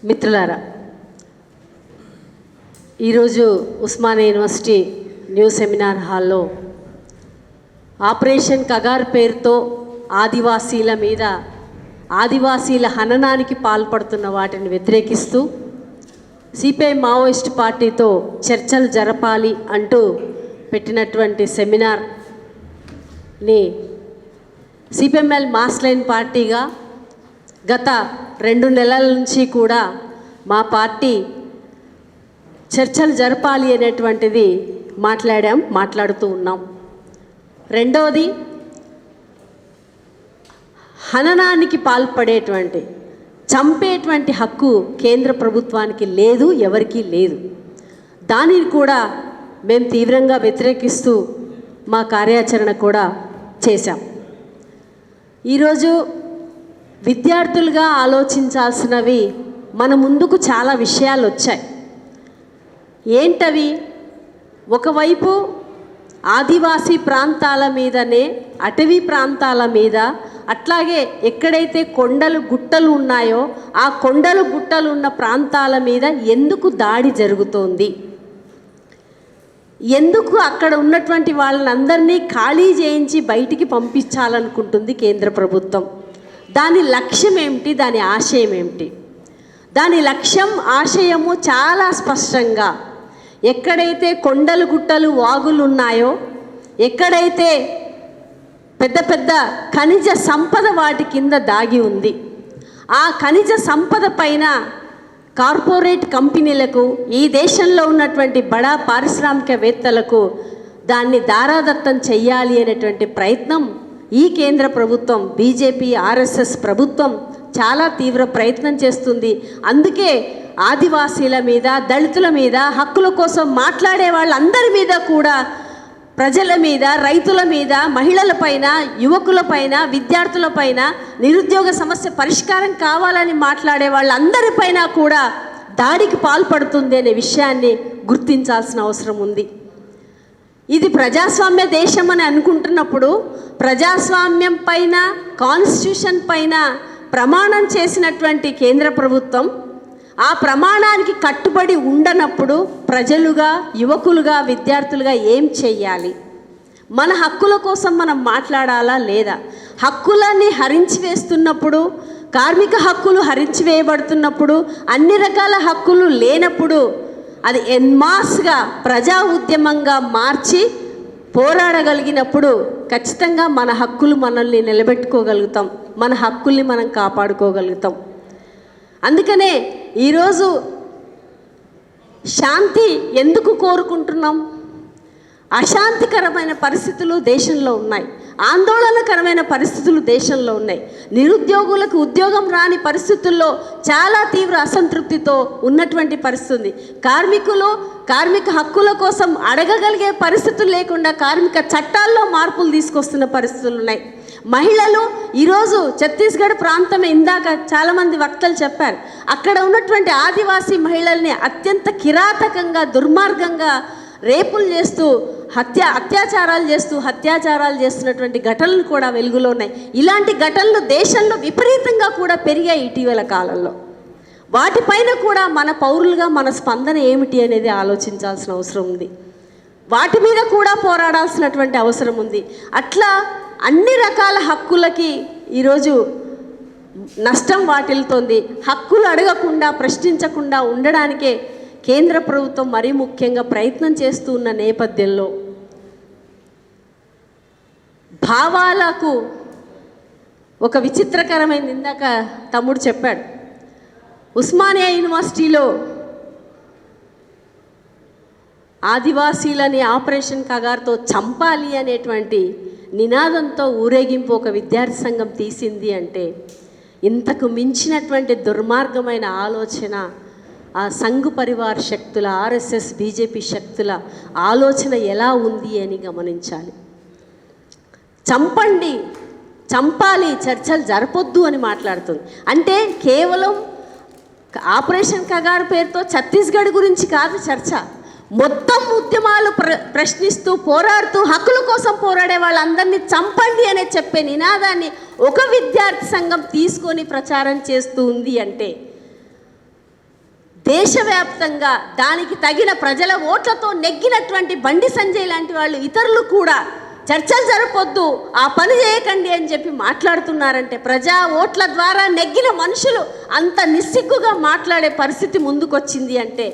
మిత్రులారా, ఈరోజు Osmania university new seminar హాల్లో ఆపరేషన్ కగార్ పేరుతో ఆదివాసీల హననానికి పాల్పడుతున్న వాటిని వ్యతిరేకిస్తూ సిపిఐ మావోయిస్ట్ పార్టీతో చర్చలు జరపాలి అంటూ పెట్టినటువంటి సెమినార్ని సిపిఎంఎల్ మాస్ లైన్ పార్టీగా గత 2 నెలల నుంచి కూడా మా పార్టీ చర్చలు జరపాలి అనేటువంటిది మాట్లాడుతూ ఉన్నాం. రెండవది, హననానికి పాల్పడేటువంటి చంపేటువంటి హక్కు కేంద్ర ప్రభుత్వానికి లేదు, ఎవరికీ లేదు. దానిని కూడా మేము తీవ్రంగా వ్యతిరేకిస్తూ మా కార్యాచరణ కూడా చేశాం. ఈరోజు విద్యార్థులుగా ఆలోచించాల్సినవి మన ముందుకు చాలా విషయాలు వచ్చాయి. ఏంటవి? ఒకవైపు ఆదివాసీ ప్రాంతాల మీదనే, అటవీ ప్రాంతాల మీద, అట్లాగే ఎక్కడైతే కొండలు గుట్టలు ఉన్నాయో ఆ కొండలు గుట్టలు ఉన్న ప్రాంతాల మీద ఎందుకు దాడి జరుగుతోంది, ఎందుకు అక్కడ ఉన్నటువంటి వాళ్ళందరినీ ఖాళీ చేయించి బయటికి పంపించాలనుకుంటుంది కేంద్ర ప్రభుత్వం? దాని లక్ష్యం ఏమిటి, దాని ఆశయం ఏమిటి? దాని లక్ష్యం ఆశయము చాలా స్పష్టంగా, ఎక్కడైతే కొండలు గుట్టలు వాగులు ఉన్నాయో, ఎక్కడైతే పెద్ద పెద్ద ఖనిజ సంపద వాటి కింద దాగి ఉంది, ఆ ఖనిజ సంపద పైన కార్పొరేట్ కంపెనీలకు, ఈ దేశంలో ఉన్నటువంటి బడా పారిశ్రామికవేత్తలకు దాన్ని దారాదత్తం చెయ్యాలి అనేటువంటి ప్రయత్నం ఈ కేంద్ర ప్రభుత్వం, బీజేపీ ఆర్ఎస్ఎస్ ప్రభుత్వం చాలా తీవ్ర ప్రయత్నం చేస్తుంది. అందుకే ఆదివాసీల మీద, దళితుల మీద, హక్కుల కోసం మాట్లాడే వాళ్ళందరి మీద కూడా, ప్రజల మీద, రైతుల మీద, మహిళలపైన, యువకులపైన, విద్యార్థులపైన, నిరుద్యోగ సమస్య పరిష్కారం కావాలని మాట్లాడే వాళ్ళందరిపైన కూడా దాడికి పాల్పడుతుంది అనే విషయాన్ని గుర్తించాల్సిన అవసరం ఉంది. ఇది ప్రజాస్వామ్య దేశం అని అనుకుంటున్నప్పుడు, ప్రజాస్వామ్యం పైన, కాన్స్టిట్యూషన్ పైన ప్రమాణం చేసినటువంటి కేంద్ర ప్రభుత్వం ఆ ప్రమాణానికి కట్టుబడి ఉండనప్పుడు ప్రజలుగా, యువకులుగా, విద్యార్థులుగా ఏం చెయ్యాలి? మన హక్కుల కోసం మనం మాట్లాడాలా లేదా? హక్కులన్నీ హరించి వేస్తున్నప్పుడు, కార్మిక హక్కులు హరించి వేయబడుతున్నప్పుడు, అన్ని రకాల హక్కులు లేనప్పుడు అది ఎన్మాస్గా ప్రజా ఉద్యమంగా మార్చి పోరాడగలిగినప్పుడు ఖచ్చితంగా మన హక్కులు మనల్ని నిలబెట్టుకోగలుగుతాం, మన హక్కుల్ని మనం కాపాడుకోగలుగుతాం. అందుకనే ఈరోజు శాంతి ఎందుకు కోరుకుంటున్నాం? అశాంతికరమైన పరిస్థితులు దేశంలో ఉన్నాయి, ఆందోళనకరమైన పరిస్థితులు దేశంలో ఉన్నాయి. నిరుద్యోగులకు ఉద్యోగం రాని పరిస్థితుల్లో చాలా తీవ్ర అసంతృప్తితో ఉన్నటువంటి పరిస్థితి. కార్మికులు కార్మిక హక్కుల కోసం అడగగలిగే పరిస్థితులు లేకుండా కార్మిక చట్టాల్లో మార్పులు తీసుకొస్తున్న పరిస్థితులు ఉన్నాయి. మహిళలు ఈరోజు ఛత్తీస్గఢ్ ప్రాంతం, ఇందాక చాలామంది వక్తలు చెప్పారు, అక్కడ ఉన్నటువంటి ఆదివాసీ మహిళల్ని అత్యంత కిరాతకంగా, దుర్మార్గంగా రేపులు చేస్తూ, అత్యాచారాలు చేస్తున్నటువంటి ఘటనలు కూడా వెలుగులో ఉన్నాయి. ఇలాంటి ఘటనలు దేశంలో విపరీతంగా కూడా పెరిగాయి ఇటీవల కాలంలో. వాటిపైన కూడా మన పౌరులుగా మన స్పందన ఏమిటి అనేది ఆలోచించాల్సిన అవసరం ఉంది. వాటి మీద కూడా పోరాడాల్సినటువంటి అవసరం ఉంది. అట్లా అన్ని రకాల హక్కులకి ఈరోజు నష్టం వాటిల్తోంది. హక్కులు అడగకుండా, ప్రశ్నించకుండా ఉండడానికే కేంద్ర ప్రభుత్వం మరీ ముఖ్యంగా ప్రయత్నం చేస్తూ ఉన్న నేపథ్యంలో భావాలకు ఒక విచిత్రకరమైనది ఇందాక తమ్ముడు చెప్పాడు. ఉస్మానియా యూనివర్సిటీలో ఆదివాసీలని ఆపరేషన్ కగార్తో చంపాలి అనేటువంటి నినాదంతో ఊరేగింపు ఒక విద్యార్థి సంఘం తీసింది అంటే ఇంతకు మించినటువంటి దుర్మార్గమైన ఆలోచన ఆ సంఘ్ పరివార్ శక్తుల, ఆర్ఎస్ఎస్ బీజేపీ శక్తుల ఆలోచన ఎలా ఉంది అని గమనించాలి. చంపండి, చంపాలి, చర్చలు జరపొద్దు అని మాట్లాడుతుంది. అంటే కేవలం ఆపరేషన్ కగార్ పేరుతో ఛత్తీస్గఢ్ గురించి కాదు చర్చ. మొత్తం ఉద్యమాలు ప్రశ్నిస్తూ, పోరాడుతూ, హక్కుల కోసం పోరాడే వాళ్ళందరినీ చంపండి అనే చెప్పే నినాదాన్ని ఒక విద్యార్థి సంఘం తీసుకొని ప్రచారం చేస్తూ ఉంది అంటే దేశవ్యాప్తంగా దానికి తగిన ప్రజల ఓట్లతో నెగ్గినటువంటి బండి సంజయ్ లాంటి వాళ్ళు ఇతరులు కూడా చర్చలు జరపొద్దు, ఆ పని చేయకండి అని చెప్పి మాట్లాడుతున్నారంటే, ప్రజా ఓట్ల ద్వారా నెగ్గిన మనుషులు అంత నిస్సిగ్గుగా మాట్లాడే పరిస్థితి ముందుకొచ్చింది అంటే,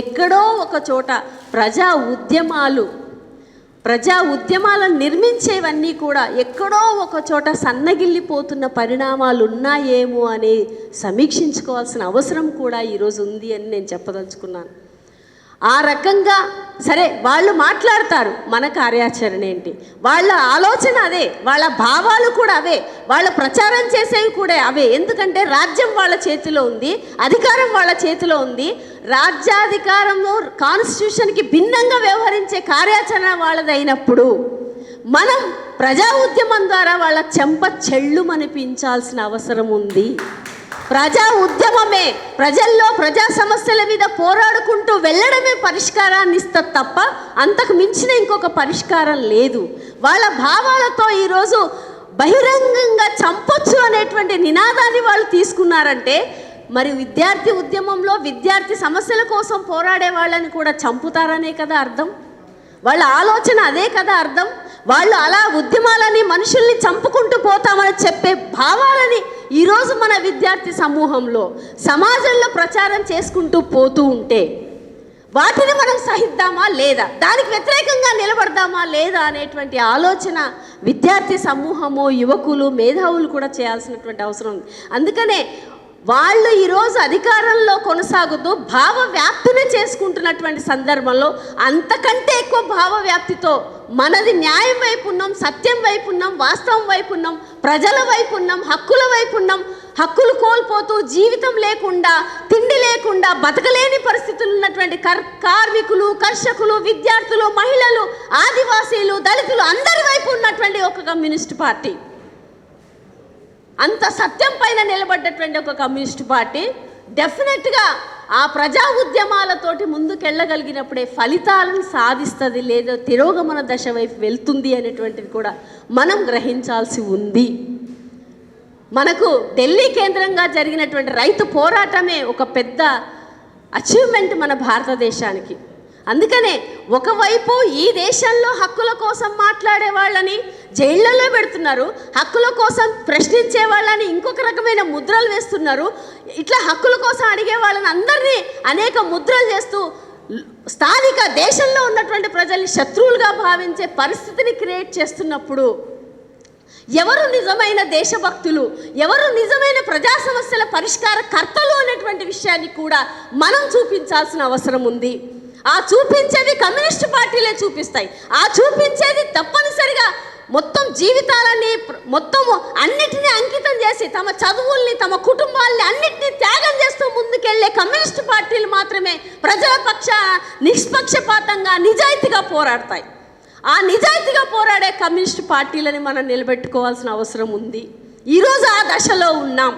ఎక్కడో ఒక చోట ప్రజా ఉద్యమాలను నిర్మించేవన్నీ కూడా ఎక్కడో ఒక చోట సన్నగిల్లిపోతున్న పరిణామాలు ఉన్నాయేమో అని సమీక్షించుకోవాల్సిన అవసరం కూడా ఈరోజు ఉంది అని నేను చెప్పదలుచుకున్నాను. ఆ రకంగా సరే వాళ్ళు మాట్లాడతారు, మన కార్యాచరణ ఏంటి, వాళ్ళ ఆలోచన అదే, వాళ్ళ భావాలు కూడా అవే, వాళ్ళ ప్రచారం చేసేవి కూడా అవే. ఎందుకంటే రాజ్యం వాళ్ళ చేతిలో ఉంది, అధికారం వాళ్ళ చేతిలో ఉంది. రాజ్యాధికారంలో కాన్స్టిట్యూషన్కి భిన్నంగా వ్యవహరించే కార్యాచరణ వాళ్ళదైనప్పుడు మనం ప్రజా ఉద్యమం ద్వారా వాళ్ళ చెంప చెళ్ళుమనిపించాల్సిన అవసరం ఉంది. ప్రజా ఉద్యమమే, ప్రజల్లో ప్రజా సమస్యల మీద పోరాడుకుంటూ వెళ్ళడమే పరిష్కారాన్ని ఇస్తుంది తప్ప అంతకు మించిన ఇంకొక పరిష్కారం లేదు. వాళ్ళ భావాలతో ఈరోజు బహిరంగంగా చంపొచ్చు అనేటువంటి నినాదాన్ని వాళ్ళు తీసుకున్నారంటే, మరి విద్యార్థి ఉద్యమంలో విద్యార్థి సమస్యల కోసం పోరాడే వాళ్ళని కూడా చంపుతారనే కదా అర్థం. వాళ్ళ ఆలోచన అదే కదా అర్థం. వాళ్ళు అలా ఉద్యమాలని మనుషుల్ని చంపుకుంటూ పోతామని చెప్పే భావాలని ఈరోజు మన విద్యార్థి సమూహంలో సమాజంలో ప్రచారం చేసుకుంటూ పోతూ ఉంటే, వాటిని మనం సహిద్దామా లేదా, దానికి వ్యతిరేకంగా నిలబడదామా లేదా అనేటువంటి ఆలోచన విద్యార్థి సమూహము, యువకులు, మేధావులు కూడా చేయాల్సినటువంటి అవసరం ఉంది. అందుకనే వాళ్ళు ఈరోజు అధికారంలో కొనసాగుతూ భావ వ్యాప్తిని చేసుకుంటున్నటువంటి సందర్భంలో అంతకంటే ఎక్కువ భావ వ్యాప్తితో మనది న్యాయం వైపు ఉన్నాం, సత్యం వైపు ఉన్నాం, వాస్తవం వైపు ఉన్నాం, ప్రజల వైపు ఉన్నాం, హక్కుల వైపు ఉన్నాం. హక్కులు కోల్పోతూ జీవితం లేకుండా, తిండి లేకుండా బతకలేని పరిస్థితులు ఉన్నటువంటి కార్మికులు, కర్షకులు, విద్యార్థులు, మహిళలు, ఆదివాసీలు, దళితులు అందరి వైపు ఉన్నటువంటి ఒక కమ్యూనిస్ట్ పార్టీ, అంత సత్యం పైన నిలబడ్డటువంటి ఒక కమ్యూనిస్ట్ పార్టీ డెఫినెట్గా ఆ ప్రజా ఉద్యమాలతోటి ముందుకెళ్ళగలిగినప్పుడే ఫలితాలను సాధిస్తుంది, లేదా తిరోగమన దశ వైపు వెళ్తుంది అనేటువంటిది కూడా మనం గ్రహించాల్సి ఉంది. మనకు ఢిల్లీ కేంద్రంగా జరిగినటువంటి రైతు పోరాటమే ఒక పెద్ద అచీవ్మెంట్ మన భారతదేశానికి. అందుకనే ఒకవైపు ఈ దేశంలో హక్కుల కోసం మాట్లాడే వాళ్ళని జైళ్ళలో పెడుతున్నారు, హక్కుల కోసం ప్రశ్నించే వాళ్ళని ఇంకొక రకమైన ముద్రలు వేస్తున్నారు, ఇట్లా హక్కుల కోసం అడిగే వాళ్ళని అందరినీ అనేక ముద్రలు చేస్తూ స్థానిక దేశంలో ఉన్నటువంటి ప్రజల్ని శత్రువులుగా భావించే పరిస్థితిని క్రియేట్ చేస్తున్నప్పుడు, ఎవరు నిజమైన దేశభక్తులు, ఎవరు నిజమైన ప్రజా సమస్యల పరిష్కార కర్తలు అనేటువంటి విషయాన్ని కూడా మనం చూపించాల్సిన అవసరం ఉంది. ఆ చూపించేది కమ్యూనిస్ట్ పార్టీలే చూపిస్తాయి. ఆ చూపించేది తప్పనిసరిగా మొత్తం జీవితాలని, మొత్తం అన్నిటినీ అంకితం చేసి తమ చదువుల్ని, తమ కుటుంబాలని అన్నిటినీ త్యాగం చేస్తూ ముందుకెళ్లే కమ్యూనిస్ట్ పార్టీలు మాత్రమే ప్రజల పక్షాన నిష్పక్షపాతంగా, నిజాయితీగా పోరాడతాయి. ఆ నిజాయితీగా పోరాడే కమ్యూనిస్ట్ పార్టీలని మనం నిలబెట్టుకోవాల్సిన అవసరం ఉంది. ఈరోజు ఆ దశలో ఉన్నాం.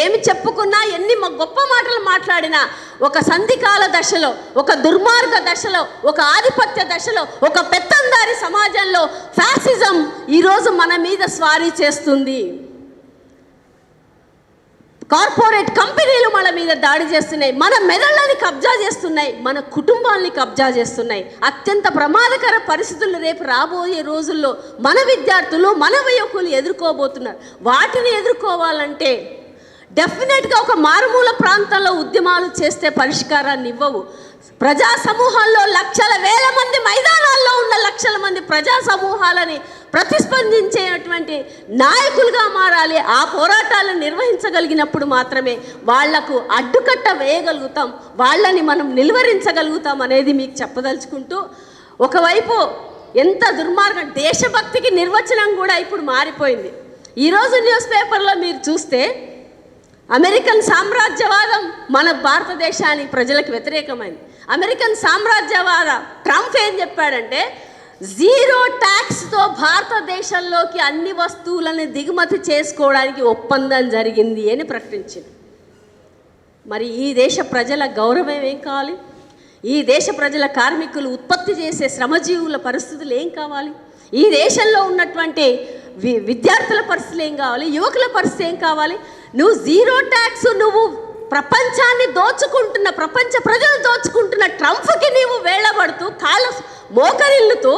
ఏమి చెప్పుకున్నా, ఎన్ని గొప్ప మాటలు మాట్లాడినా, ఒక సంధికాల దశలో, ఒక దుర్మార్గ దశలో, ఒక ఆధిపత్య దశలో, ఒక పెత్తందారి సమాజంలో ఫ్యాసిజం ఈరోజు మన మీద స్వారీ చేస్తుంది. కార్పొరేట్ కంపెనీలు మన మీద దాడి చేస్తున్నాయి, మన మెదళ్ళని కబ్జా చేస్తున్నాయి, మన కుటుంబాలని కబ్జా చేస్తున్నాయి. అత్యంత ప్రమాదకర పరిస్థితులు రేపు రాబోయే రోజుల్లో మన విద్యార్థులు, మన యువకులు ఎదుర్కోబోతున్నారు. వాటిని ఎదుర్కోవాలంటే డెఫినెట్గా ఒక మారుమూల ప్రాంతాల్లో ఉద్యమాలు చేస్తే పరిష్కారాన్ని ఇవ్వవు. ప్రజా సమూహాల్లో లక్షల వేల మంది, మైదానాల్లో ఉన్న లక్షల మంది ప్రజా సమూహాలని ప్రతిస్పందించేటువంటి నాయకులుగా మారాలి. ఆ పోరాటాలను నిర్వహించగలిగినప్పుడు మాత్రమే వాళ్లకు అడ్డుకట్ట వేయగలుగుతాం, వాళ్ళని మనం నిలువరించగలుగుతాం అనేది మీకు చెప్పదలుచుకుంటూ, ఒకవైపు ఎంత దుర్మార్గం, దేశభక్తికి నిర్వచనం కూడా ఇప్పుడు మారిపోయింది. ఈరోజు న్యూస్ పేపర్లో మీరు చూస్తే అమెరికన్ సామ్రాజ్యవాదం మన భారతదేశానికి ప్రజలకు వ్యతిరేకమైంది. అమెరికన్ సామ్రాజ్యవాద ట్రంప్ ఏం చెప్పాడంటే, 0 ట్యాక్స్తో భారతదేశంలోకి అన్ని వస్తువులను దిగుమతి చేసుకోవడానికి ఒప్పందం జరిగింది అని ప్రకటించింది. మరి ఈ దేశ ప్రజల గౌరవం ఏం కావాలి? ఈ దేశ ప్రజల కార్మికులు ఉత్పత్తి చేసే శ్రమజీవుల పరిస్థితులు ఏం కావాలి? ఈ దేశంలో ఉన్నటువంటి విద్యార్థుల పరిస్థితులు ఏం కావాలి? యువకుల పరిస్థితి ఏం కావాలి? నువ్వు 0 ట్యాక్స్ నువ్వు ప్రపంచాన్ని దోచుకుంటున్న, ప్రపంచ ప్రజలు దోచుకుంటున్న ట్రంప్కి నీవు వేళబడుతూ కాళ్ళ మోకరిల్లుతూ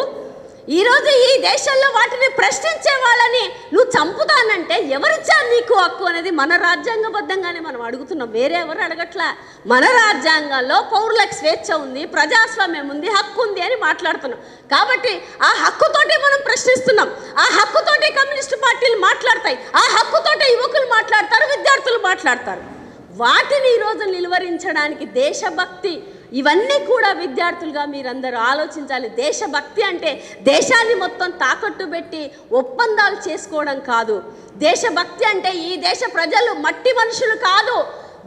ఈరోజు ఈ దేశంలో వాటిని ప్రశ్నించే వాళ్ళని నువ్వు చంపుతానంటే ఎవరిచ్చారు నీకు హక్కు అనేది మన రాజ్యాంగబద్ధంగానే మనం అడుగుతున్నాం. వేరే ఎవరు అడగట్లా. మన రాజ్యాంగంలో పౌరులకు స్వేచ్ఛ ఉంది, ప్రజాస్వామ్యం ఉంది, హక్కు ఉంది అని మాట్లాడుతున్నాం. కాబట్టి ఆ హక్కుతోటి మనం ప్రశ్నిస్తున్నాం. ఆ హక్కుతోటి కమ్యూనిస్టు పార్టీలు మాట్లాడతాయి, ఆ హక్కుతోటి యువకులు మాట్లాడతారు, విద్యార్థులు మాట్లాడతారు. వాటిని ఈరోజు నిలువరించడానికి దేశభక్తి, ఇవన్నీ కూడా విద్యార్థులుగా మీరందరూ ఆలోచించాలి. దేశభక్తి అంటే దేశాన్ని మొత్తం తాకట్టు పెట్టి ఒప్పందాలు చేసుకోవడం కాదు. దేశభక్తి అంటే ఈ దేశ ప్రజలు మట్టి మనుషులు కాదు,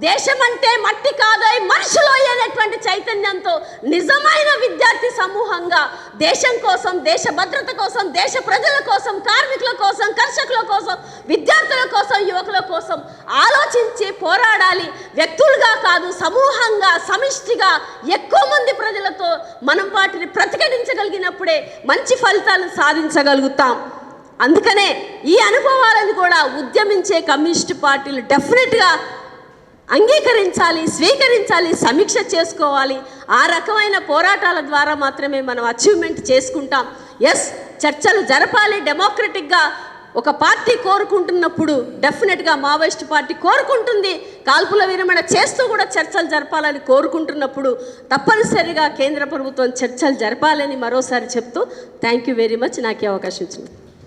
దేశం అంటే మట్టి కాదు మనుషులు అనేటువంటి చైతన్యంతో నిజమైన విద్యార్థి సమూహంగా దేశం కోసం, దేశ భద్రత కోసం, దేశ ప్రజల కోసం, కార్మికుల కోసం, కర్షకుల కోసం, విద్యార్థుల కోసం, యువకుల కోసం ఆలోచించి పోరాడాలి. వ్యక్తులుగా కాదు, సమూహంగా, సమిష్టిగా ఎక్కువ మంది ప్రజలతో మనం వాటిని ప్రతిఘటించగలిగినప్పుడే మంచి ఫలితాలను సాధించగలుగుతాం. అందుకనే ఈ అనుభవాలను కూడా ఉద్యమించే కమ్యూనిస్టు పార్టీలు డెఫినెట్గా అంగీకరించాలి, స్వీకరించాలి, సమీక్ష చేసుకోవాలి. ఆ రకమైన పోరాటాల ద్వారా మాత్రమే మనం అచీవ్మెంట్ చేసుకుంటాం. ఎస్, చర్చలు జరపాలి డెమోక్రటిక్గా. ఒక పార్టీ కోరుకుంటున్నప్పుడు డెఫినెట్గా మావోయిస్ట్ పార్టీ కోరుకుంటుంది, కాల్పుల విరమణ చేస్తూ కూడా చర్చలు జరపాలని కోరుకుంటున్నప్పుడు తప్పనిసరిగా కేంద్ర ప్రభుత్వం చర్చలు జరపాలని మరోసారి చెప్తూ థ్యాంక్ యూ వెరీ మచ్ నాకు ఈ అవకాశం ఇచ్చింది.